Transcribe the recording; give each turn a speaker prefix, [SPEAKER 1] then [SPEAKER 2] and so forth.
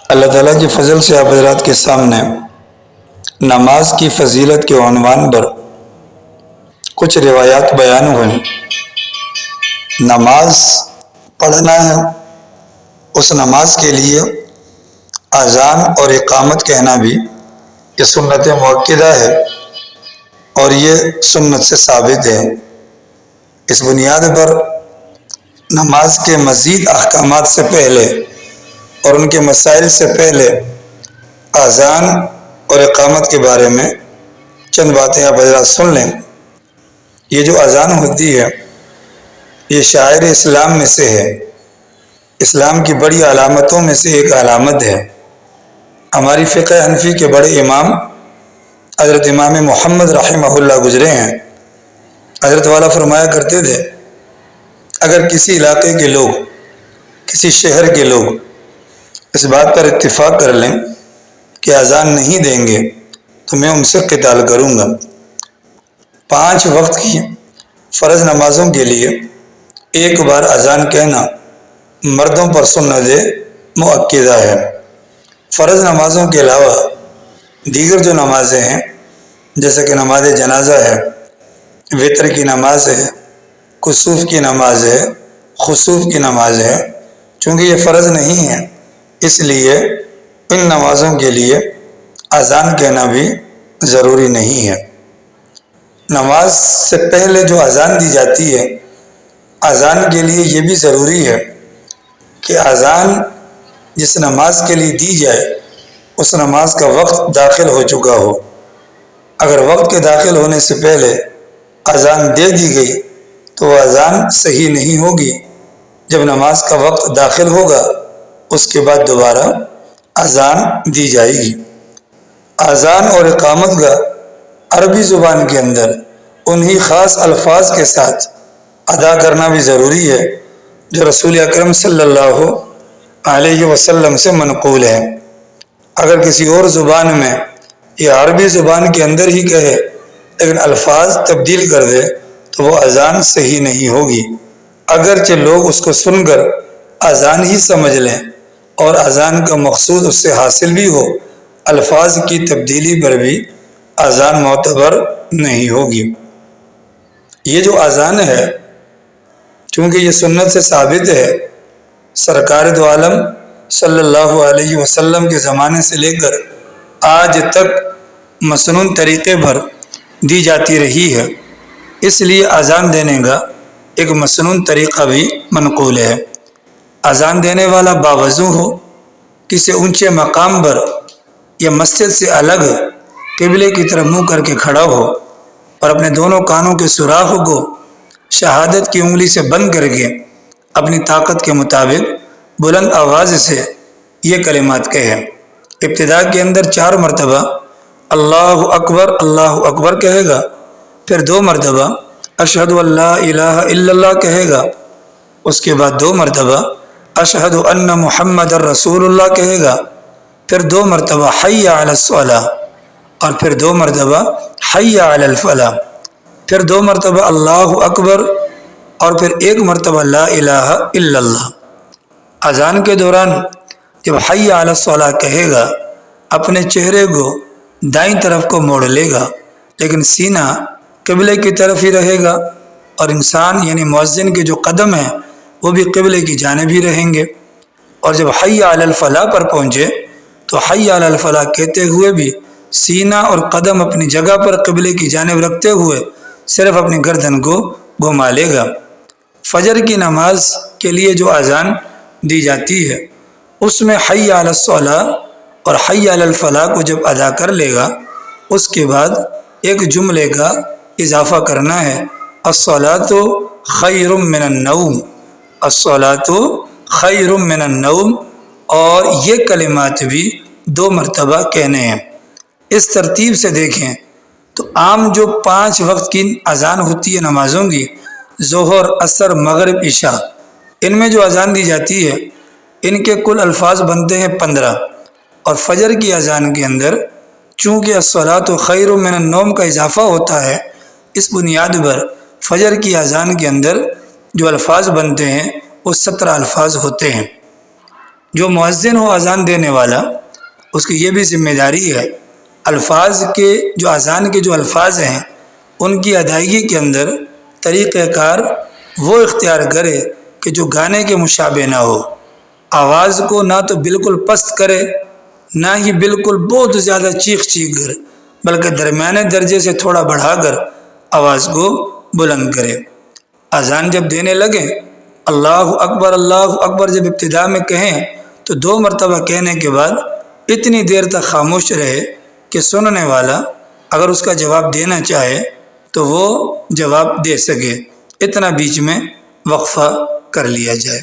[SPEAKER 1] اللہ تعالیٰ کے فضل سے آپ حضرات کے سامنے نماز کی فضیلت کے عنوان پر کچھ روایات بیان ہوئیں۔ نماز پڑھنا ہے، اس نماز کے لیے اذان اور اقامت کہنا بھی یہ سنت مؤکدہ ہے اور یہ سنت سے ثابت ہے۔ اس بنیاد پر نماز کے مزید احکامات سے پہلے اور ان کے مسائل سے پہلے اذان اور اقامت کے بارے میں چند باتیں آپ حضرات سن لیں۔ یہ جو اذان ہوتی ہے یہ شاعر اسلام میں سے ہے، اسلام کی بڑی علامتوں میں سے ایک علامت ہے۔ ہماری فقہ حنفی کے بڑے امام حضرت امام محمد رحمہ اللہ گزرے ہیں۔ حضرت والا فرمایا کرتے تھے اگر کسی علاقے کے لوگ، کسی شہر کے لوگ اس بات پر اتفاق کر لیں کہ اذان نہیں دیں گے تو میں ان سے قتال کروں گا۔ 5 وقت کی فرض نمازوں کے لیے ایک بار اذان کہنا مردوں پر سنت مؤکدہ ہے۔ فرض نمازوں کے علاوہ دیگر جو نمازیں ہیں جیسے کہ نماز جنازہ ہے، وتر کی نماز ہے، کسوف کی نماز ہے، خسوف کی نماز ہے، چونکہ یہ فرض نہیں ہے اس لیے ان نمازوں کے لیے اذان کہنا بھی ضروری نہیں ہے۔ نماز سے پہلے جو اذان دی جاتی ہے، اذان کے لیے یہ بھی ضروری ہے کہ اذان جس نماز کے لیے دی جائے اس نماز کا وقت داخل ہو چکا ہو۔ اگر وقت کے داخل ہونے سے پہلے اذان دے دی گئی تو وہ اذان صحیح نہیں ہوگی۔ جب نماز کا وقت داخل ہوگا اس کے بعد دوبارہ اذان دی جائے گی۔ اذان اور اقامت کا عربی زبان کے اندر انہی خاص الفاظ کے ساتھ ادا کرنا بھی ضروری ہے جو رسول اکرم صلی اللہ علیہ وسلم سے منقول ہے۔ اگر کسی اور زبان میں یا عربی زبان کے اندر ہی کہے لیکن الفاظ تبدیل کر دے تو وہ اذان صحیح نہیں ہوگی، اگرچہ لوگ اس کو سن کر اذان ہی سمجھ لیں اور اذان کا مقصود اس سے حاصل بھی ہو، الفاظ کی تبدیلی پر بھی اذان معتبر نہیں ہوگی۔ یہ جو اذان ہے چونکہ یہ سنت سے ثابت ہے، سرکار دو عالم صلی اللہ علیہ وسلم کے زمانے سے لے کر آج تک مسنون طریقے پر دی جاتی رہی ہے، اس لیے اذان دینے کا ایک مسنون طریقہ بھی منقول ہے۔ اذان دینے والا باوضو ہو، کسی اونچے مقام پر یا مسجد سے الگ قبلے کی طرف منہ کر کے کھڑا ہو اور اپنے دونوں کانوں کے سوراخ کو شہادت کی انگلی سے بند کر کے اپنی طاقت کے مطابق بلند آواز سے یہ کلمات کہے۔ ابتدا کے اندر 4 مرتبہ اللہ اکبر کہے گا، پھر 2 مرتبہ اشہد ان لا الہ الا اللہ کہے گا، اس کے بعد 2 مرتبہ اشہد ان محمد رسول اللہ کہے گا، پھر 2 مرتبہ حی علی الصلاۃ اور پھر 2 مرتبہ حی علی الفلاح، پھر 2 مرتبہ اللہ اکبر اور پھر 1 مرتبہ لا الہ الا اللہ۔ اذان کے دوران جب حی علی الصلاۃ کہے گا اپنے چہرے کو دائیں طرف کو موڑ لے گا لیکن سینہ قبلے کی طرف ہی رہے گا، اور انسان یعنی مؤذن کے جو قدم ہیں وہ بھی قبلے کی جانب ہی رہیں گے، اور جب حی علی الفلاح پر پہنچے تو حی علی الفلاح کہتے ہوئے بھی سینہ اور قدم اپنی جگہ پر قبلے کی جانب رکھتے ہوئے صرف اپنی گردن کو گھما لے گا۔ فجر کی نماز کے لیے جو اذان دی جاتی ہے اس میں حی علی الصلاۃ اور حی علی الفلاح کو جب ادا کر لے گا اس کے بعد ایک جملے کا اضافہ کرنا ہے، الصلاۃ خیر من النوم، الصلاۃ خیر من النوم، اور یہ کلمات بھی 2 مرتبہ کہنے ہیں۔ اس ترتیب سے دیکھیں تو عام جو 5 وقت کی اذان ہوتی ہے نمازوں کی، ظہر، عصر، مغرب، عشاء، ان میں جو اذان دی جاتی ہے ان کے کل الفاظ بنتے ہیں 15، اور فجر کی اذان کے اندر چونکہ الصلاۃ خیر من النوم کا اضافہ ہوتا ہے، اس بنیاد پر فجر کی اذان کے اندر جو الفاظ بنتے ہیں وہ 17 الفاظ ہوتے ہیں۔ جو مؤذن ہو اذان دینے والا اس کی یہ بھی ذمہ داری ہے الفاظ کے جو اذان کے جو الفاظ ہیں ان کی ادائیگی کے اندر طریقہ کار وہ اختیار کرے کہ جو گانے کے مشابہ نہ ہو، آواز کو نہ تو بالکل پست کرے نہ ہی بالکل بہت زیادہ چیخ کر، بلکہ درمیانے درجے سے تھوڑا بڑھا کر آواز کو بلند کرے۔ اذان جب دینے لگیں اللہ اکبر جب ابتدا میں کہیں تو 2 مرتبہ کہنے کے بعد اتنی دیر تک خاموش رہے کہ سننے والا اگر اس کا جواب دینا چاہے تو وہ جواب دے سکے، اتنا بیچ میں وقفہ کر لیا جائے۔